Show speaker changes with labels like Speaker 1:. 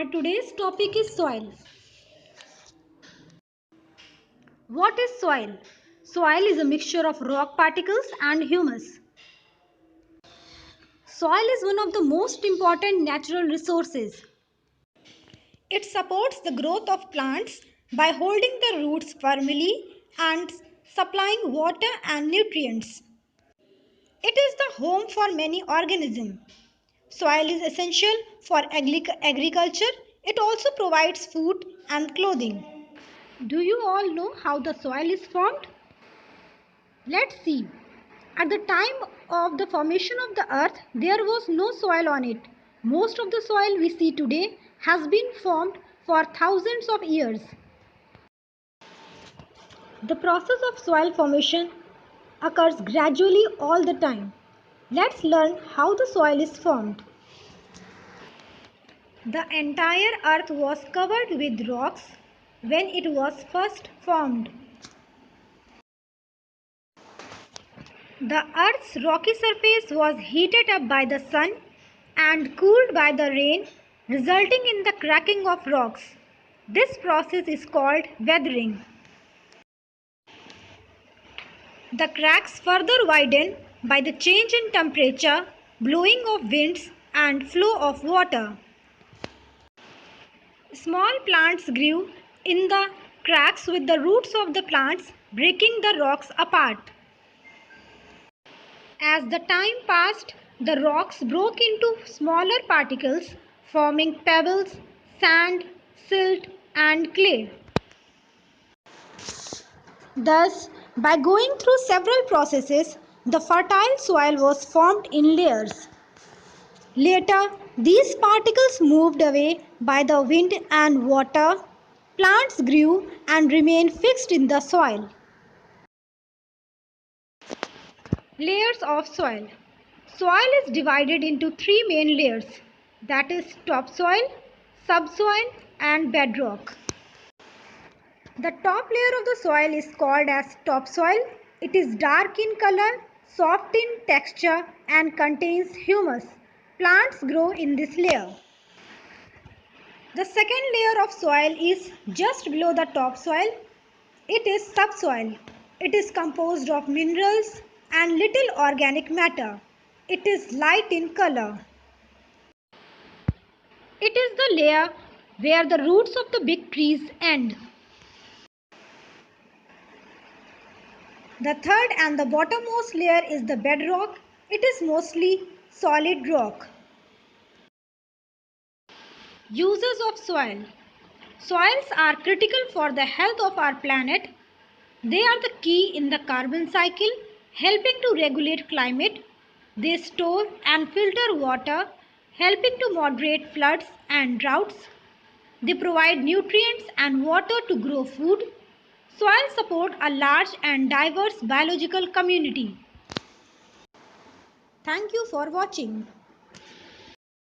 Speaker 1: Our today's topic is soil. What is soil? Soil is a mixture of rock particles and humus. Soil is one of the most important natural resources. It supports the growth of plants by holding the roots firmly and supplying water and nutrients. It is the home for many organisms. Soil is essential for agriculture. It also provides food and clothing. Do you all know how the soil is formed? Let's see. At the time of the formation of the earth, there was no soil on it. Most of the soil we see today has been formed for thousands of years. The process of soil formation occurs gradually all the time. Let's learn how the soil is formed. The entire earth was covered with rocks when it was first formed. The earth's rocky surface was heated up by the sun and cooled by the rain, resulting in the cracking of rocks. This process is called weathering. The cracks further widen by the change in temperature, blowing of winds, and flow of water. Small plants grew in the cracks with the roots of the plants breaking the rocks apart. As the time passed, the rocks broke into smaller particles, forming pebbles, sand, silt, and clay. Thus, by going through several processes, the fertile soil was formed in layers. Later, these particles moved away by the wind and water. Plants grew and remained fixed in the soil. Layers of soil. Soil is divided into three main layers, that is topsoil, subsoil and bedrock. The top layer of the soil is called as topsoil. It is dark in color, soft in texture and contains humus. Plants grow in this layer. The second layer of soil is just below the topsoil. It is subsoil. It is composed of minerals and little organic matter. It is light in color. It is the layer where the roots of the big trees end. The third and the bottommost layer is the bedrock. It is mostly solid rock. Uses of soil. Soils are critical for the health of our planet. They are the key in the carbon cycle, helping to regulate climate. They store and filter water, helping to moderate floods and droughts. They provide nutrients and water to grow food. Soil support a large and diverse biological community. Thank you for watching.